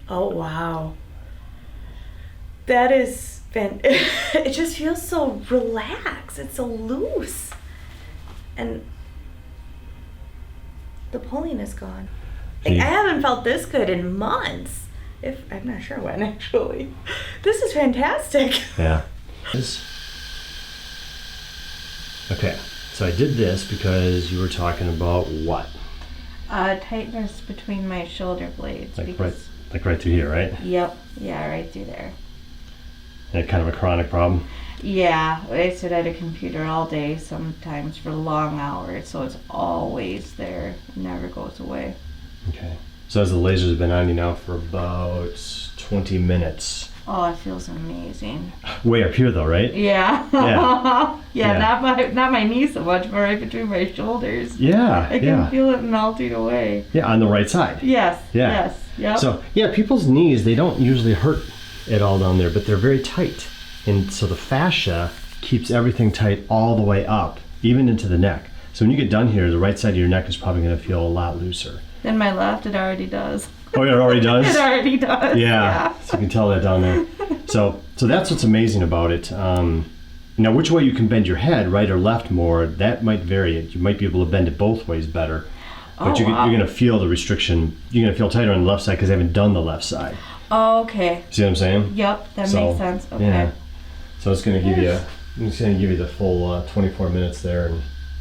Oh, wow. That is, it just feels so relaxed. It's so loose. And the pulling is gone. Like, I haven't felt this good in months. I'm not sure when, actually. This is fantastic. Yeah. Okay, so I did this because you were talking about what? Tightness between my shoulder blades. Like right through here, right? Yep. Yeah, right through there. And kind of a chronic problem? Yeah, I sit at a computer all day, sometimes for long hours, so it's always there. It never goes away. Okay. So as the laser's been on you now for about 20 minutes. Oh, it feels amazing. Way up here though, right? Yeah. Yeah. Yeah. Not my knee so much, but right between my shoulders. Yeah. I can feel it melting away. Yeah, on the right side. Yes. Yeah. Yes. Yep. So yeah, people's knees, they don't usually hurt at all down there, but they're very tight. And so the fascia keeps everything tight all the way up, even into the neck. So when you get done here, the right side of your neck is probably going to feel a lot looser. Then my left, it already does. Oh, it already does? It already does. Yeah. So you can tell that down there. So that's what's amazing about it. Now, which way you can bend your head, right or left more, that might vary. You might be able to bend it both ways better. But you're going to feel the restriction. You're going to feel tighter on the left side because I haven't done the left side. Oh, okay. See what I'm saying? Yep, that makes sense. Okay. Yeah. So it's going to give you the full 24 minutes there.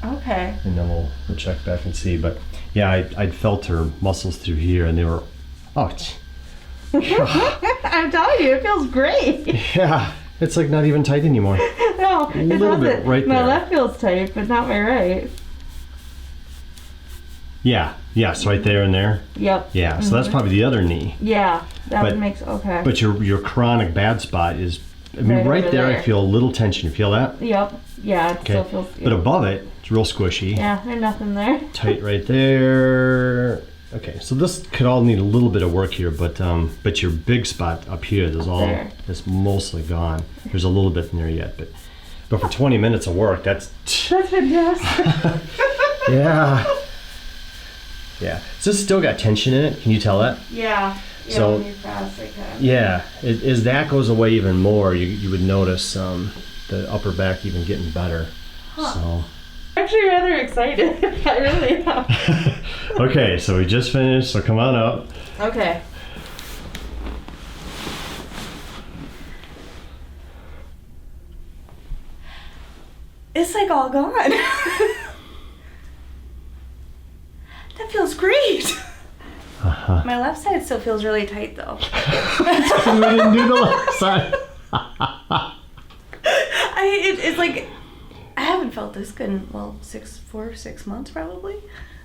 Okay. And then we'll check back and see. But yeah, I'd felt her muscles through here, and they were, I'm telling you, it feels great. Yeah, it's like not even tight anymore. No, a little bit right my there. My left feels tight, but not my right. Yeah, so right there and there. Yep. Yeah, so that's probably the other knee. Yeah, that makes okay. But your chronic bad spot is, right there. I feel a little tension. You feel that? Yep. Yeah, it still feels. Yep. But above it, it's real squishy. Yeah, there's nothing there. Tight right there. Okay, so this could all need a little bit of work here, but your big spot up here, is mostly gone. There's a little bit in there yet, but for 20 minutes of work, that's fantastic. Yeah. Yeah. So this still got tension in it. Can you tell that? Yeah. So when you're fast, I can. Yeah. As that goes away even more, you would notice the upper back even getting better. Huh. So. I'm actually rather excited. I really am. Okay, so we just finished. So come on up. Okay. It's like all gone. That feels great. Uh-huh. My left side still feels really tight though. We didn't do the left side. It's like I haven't felt this good in 4 or 6 months probably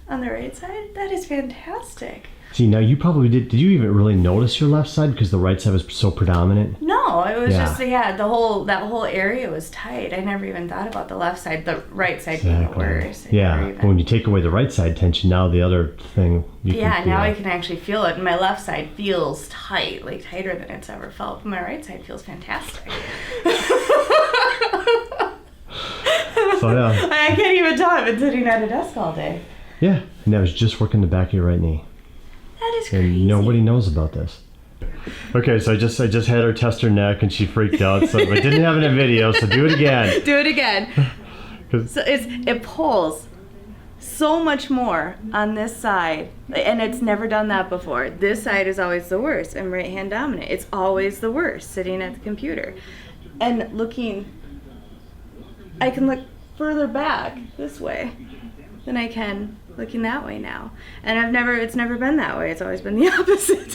on the right side. That is fantastic. See, now you probably did you even really notice your left side because the right side was so predominant? No, it was just that whole area was tight. I never even thought about the left side, the right side being worse. But when you take away the right side tension, now the other thing you can feel. Now I can actually feel it. And my left side feels tight, like tighter than it's ever felt. But my right side feels fantastic. So yeah. I can't even tell. I've been sitting at a desk all day. Yeah, and I was just working the back of your right knee. That is crazy. And nobody knows about this. Okay, so I just had her test her neck and she freaked out. So I didn't have it in video, so do it again. Do it again. So it pulls so much more on this side, and it's never done that before. This side is always the worst. I'm right hand dominant. It's always the worst sitting at the computer, and I can look further back this way than I can looking that way now. And it's never been that way. It's always been the opposite.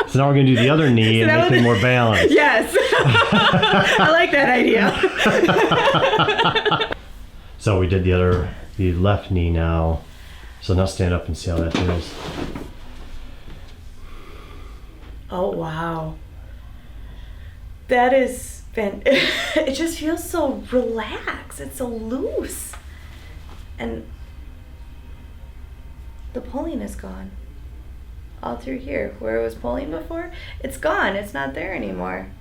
So now we're going to do the other knee and make it more balanced. Yes. I like that idea. So we did the left knee now. So now stand up and see how that feels. Oh, wow. That is it just feels so relaxed. It's so loose. And the pulling is gone. All through here, where it was pulling before, it's gone. It's not there anymore.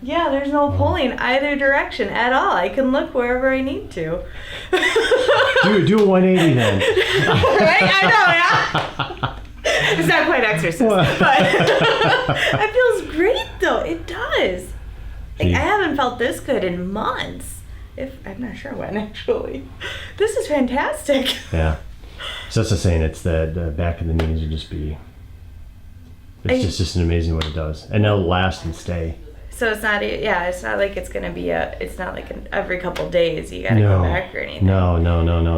Yeah, there's no pulling either direction at all. I can look wherever I need to. do a 180 then. Right? I know, yeah. It's not quite exercise, but it feels great though. It does. Like, I haven't felt this good in months. I'm not sure when actually. This is fantastic. Yeah. So that's the saying. It's the back of the knees would just be. It's just amazing what it does, and it'll last and stay. So it's not, it's not like it's gonna be it's not like every couple days you gotta go back or anything. No.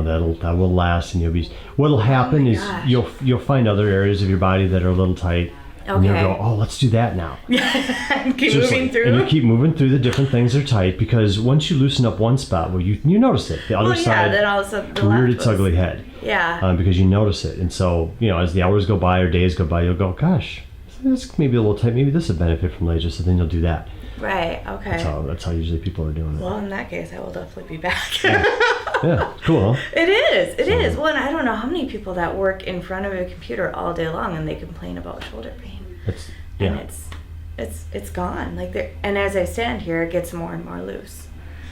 That will last, and you'll be. What'll happen is you'll find other areas of your body that are a little tight. Okay. And you'll go, oh, let's do that now. Keep moving through. And you keep moving through the different things that are tight, because once you loosen up one spot, well, you notice it. The other side then all of a sudden reared its ugly head. Yeah. Because you notice it, and so as the hours go by or days go by, you'll go, gosh, this may be a little tight. Maybe this would benefit from laser. So then you'll do that. Right. Okay. That's how usually people are doing it. Well, in that case, I will definitely be back. Yeah. Cool. Huh? It is. It is. Well, and I don't know how many people that work in front of a computer all day long and they complain about shoulder pain. And it's gone. And as I stand here, it gets more and more loose.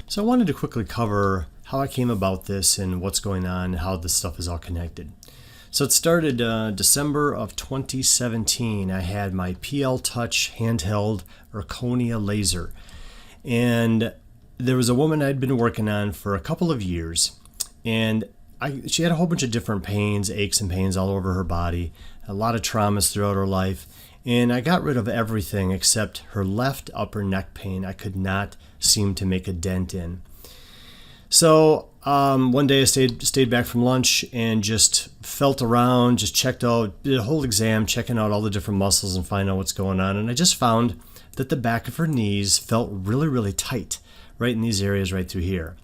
So I wanted to quickly cover how I came about this and what's going on and how this stuff is all connected. So it started December of 2017. I had my PL Touch handheld Erchonia laser. And there was a woman I'd been working on for a couple of years. And she had a whole bunch of different pains, aches and pains all over her body, a lot of traumas throughout her life. And I got rid of everything except her left upper neck pain. I could not seem to make a dent in. So one day I stayed back from lunch and just felt around, just checked out, did a whole exam, checking out all the different muscles and finding out what's going on. And I just found that the back of her knees felt really, really tight, right in these areas right through here.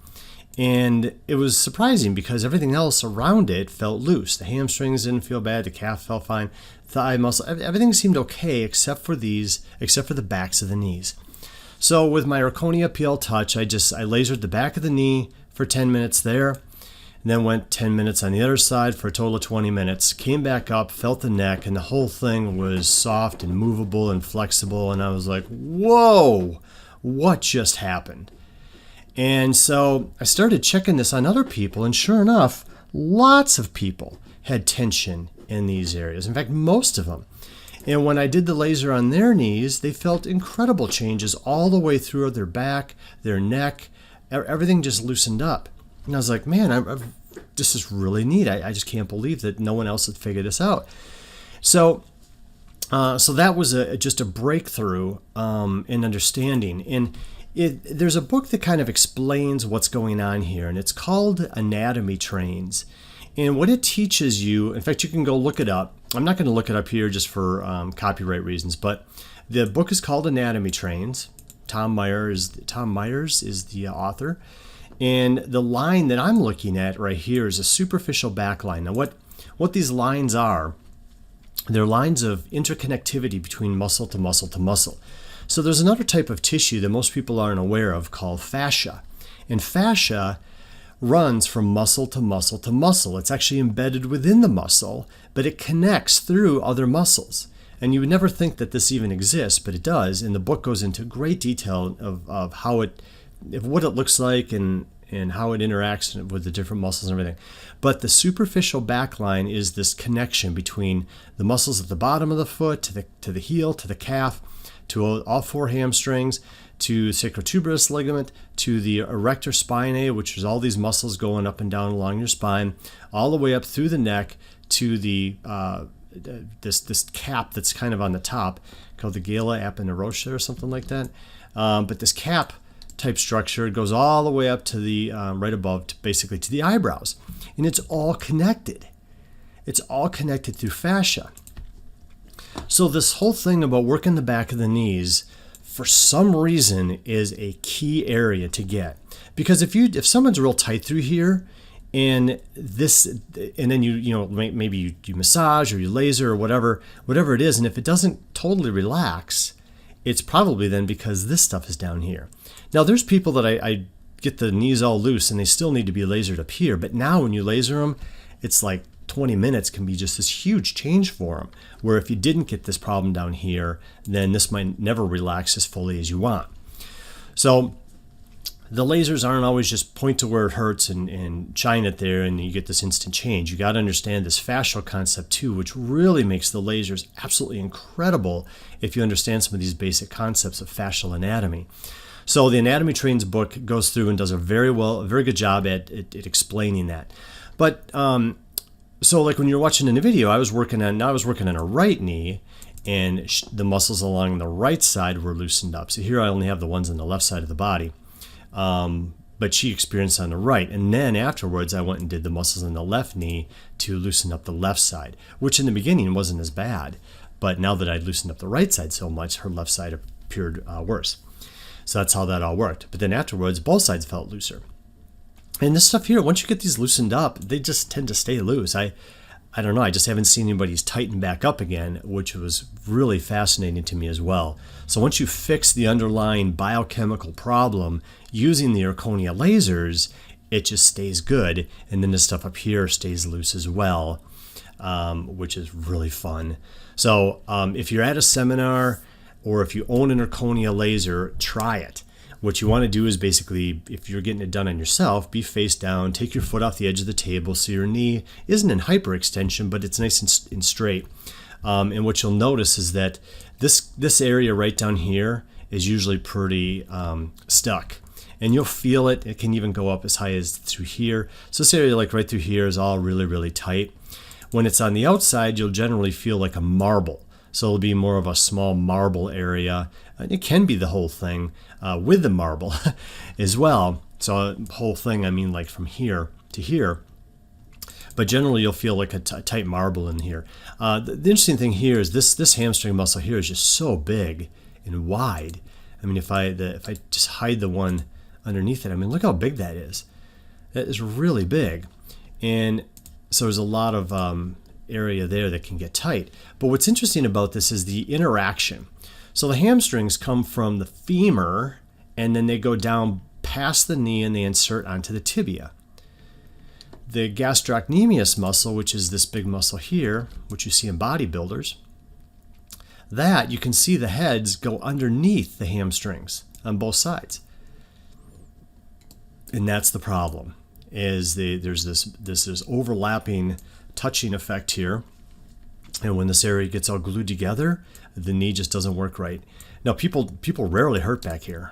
And it was surprising because everything else around it felt loose. The hamstrings didn't feel bad, the calf felt fine, thigh muscle, everything seemed okay except for the backs of the knees. So with my Erchonia PL Touch, I lasered the back of the knee for 10 minutes there, and then went 10 minutes on the other side for a total of 20 minutes. Came back up, felt the neck, and the whole thing was soft and movable and flexible, and I was like, whoa, what just happened? And so I started checking this on other people, and sure enough, lots of people had tension in these areas. In fact, most of them. And when I did the laser on their knees, they felt incredible changes all the way through their back, their neck. Everything just loosened up. And I was like, man, this is really neat. I just can't believe that no one else had figured this out. So that was just a breakthrough in understanding. And there's a book that kind of explains what's going on here, and it's called Anatomy Trains. And what it teaches you, in fact, you can go look it up. I'm not going to look it up here just for copyright reasons, but the book is called Anatomy Trains. Tom Myers is the author. And the line that I'm looking at right here is a superficial back line. Now, what these lines are, they're lines of interconnectivity between muscle to muscle to muscle. So there's another type of tissue that most people aren't aware of called fascia. And fascia runs from muscle to muscle to muscle. It's actually embedded within the muscle, but it connects through other muscles. And you would never think that this even exists, but it does. And the book goes into great detail of what it looks like and how it interacts with the different muscles and everything. But the superficial back line is this connection between the muscles at the bottom of the foot to the heel, to the calf, to all four hamstrings, to sacrotuberous ligament, to the erector spinae, which is all these muscles going up and down along your spine, all the way up through the neck to the this cap that's kind of on the top called the gala aponeurosa or something like that. But this cap type structure goes all the way up to the right above, basically to the eyebrows, and it's all connected. It's all connected through fascia. So this whole thing about working the back of the knees, for some reason, is a key area to get. Because if someone's real tight through here, and then maybe you massage or you laser or whatever it is, and if it doesn't totally relax, it's probably then because this stuff is down here. Now there's people that I get the knees all loose and they still need to be lasered up here, but now when you laser them, it's like 20 minutes can be just this huge change for them, where if you didn't get this problem down here, then this might never relax as fully as you want. So the lasers aren't always just point to where it hurts and shine it there and you get this instant change. You got to understand this fascial concept too, which really makes the lasers absolutely incredible if you understand some of these basic concepts of fascial anatomy. So the Anatomy Trains book goes through and does a very good job at explaining that. But so like when you're watching in the video, I was working on a right knee, and the muscles along the right side were loosened up. So here I only have the ones on the left side of the body. But she experienced on the right. And then afterwards, I went and did the muscles in the left knee to loosen up the left side, which in the beginning wasn't as bad. But now that I'd loosened up the right side so much, her left side appeared worse. So that's how that all worked. But then afterwards, both sides felt looser. And this stuff here, once you get these loosened up, they just tend to stay loose. I don't know, I just haven't seen anybody's tighten back up again, which was really fascinating to me as well. So once you fix the underlying biochemical problem using the Erchonia lasers, it just stays good. And then the stuff up here stays loose as well, which is really fun. So if you're at a seminar or if you own an Erchonia laser, try it. What you want to do is basically, if you're getting it done on yourself, be face down, take your foot off the edge of the table so your knee isn't in hyperextension, but it's nice and straight. And what you'll notice is that this area right down here is usually pretty stuck. And you'll feel it. It can even go up as high as through here. So this area like right through here is all really, really tight. When it's on the outside, you'll generally feel like a marble. So it'll be more of a small marble area. It can be the whole thing with the marble as well. So the whole thing, I mean like from here to here. But generally you'll feel like a tight marble in here. The interesting thing here is this hamstring muscle here is just so big and wide. I mean, if I just hide the one underneath it, I mean, look how big that is. That is really big. And so there's a lot of area there that can get tight. But what's interesting about this is the interaction. So the hamstrings come from the femur and then they go down past the knee and they insert onto the tibia. The gastrocnemius muscle, which is this big muscle here, which you see in bodybuilders, that you can see the heads go underneath the hamstrings on both sides. And that's the problem, is there's this overlapping touching effect here, and when this area gets all glued together, the knee just doesn't work right. Now people rarely hurt back here.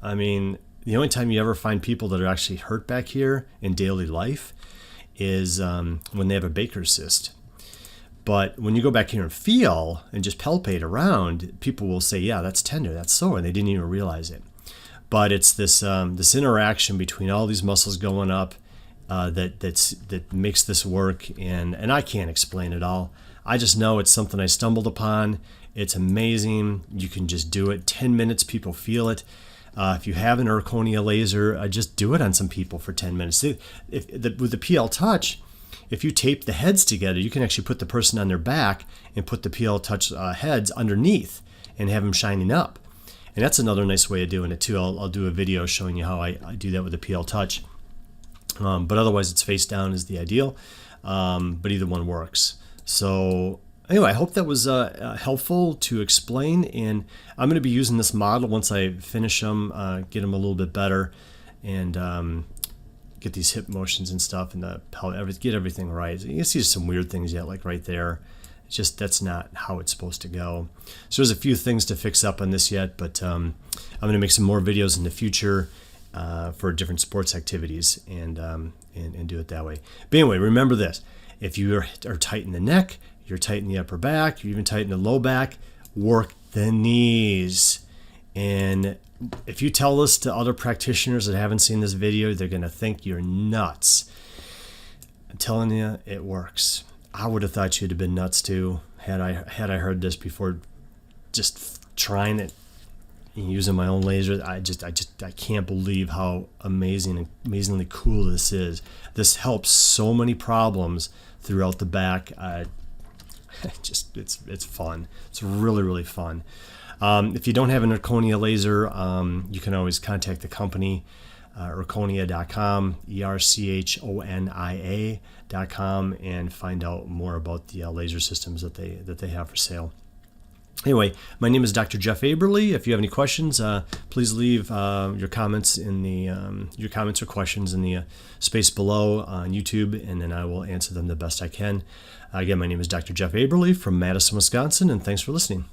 I mean, the only time you ever find people that are actually hurt back here in daily life is when they have a Baker's cyst. But when you go back here and feel and just palpate around, people will say, yeah, that's tender, that's sore, and they didn't even realize it. But it's this interaction between all these muscles going up that makes this work, and I can't explain it all. I just know it's something I stumbled upon. It's amazing. You can just do it. 10 minutes, people feel it. If you have an Erchonia laser, just do it on some people for 10 minutes. With the PL Touch, if you tape the heads together, you can actually put the person on their back and put the PL Touch heads underneath and have them shining up. And that's another nice way of doing it too. I'll do a video showing you how I do that with the PL Touch. But otherwise, it's face down is the ideal. But either one works. So anyway, I hope that was helpful to explain. And I'm going to be using this model once I finish them, get them a little bit better, and get these hip motions and stuff, and get everything right. You can see some weird things yet, like right there. It's just that's not how it's supposed to go. So there's a few things to fix up on this yet, but I'm going to make some more videos in the future for different sports activities and do it that way. But anyway, remember this. If you are tight in the neck, you're tight in the upper back, you're even tight in the low back, work the knees. And if you tell this to other practitioners that haven't seen this video, they're going to think you're nuts. I'm telling you, it works. I would have thought you'd have been nuts too had I heard this before just trying it and using my own laser. I can't believe how amazingly cool this is. This helps so many problems throughout the back. It's fun. It's really, really fun. If you don't have an Erchonia laser, you can always contact the company, Erchonia.com, ERCHONIA.com, and find out more about the laser systems that they have for sale. Anyway, my name is Dr. Jeff Aberle. If you have any questions, please leave your comments in the your comments or questions in the space below on YouTube, and then I will answer them the best I can. Again, my name is Dr. Jeff Aberle from Madison, Wisconsin, and thanks for listening.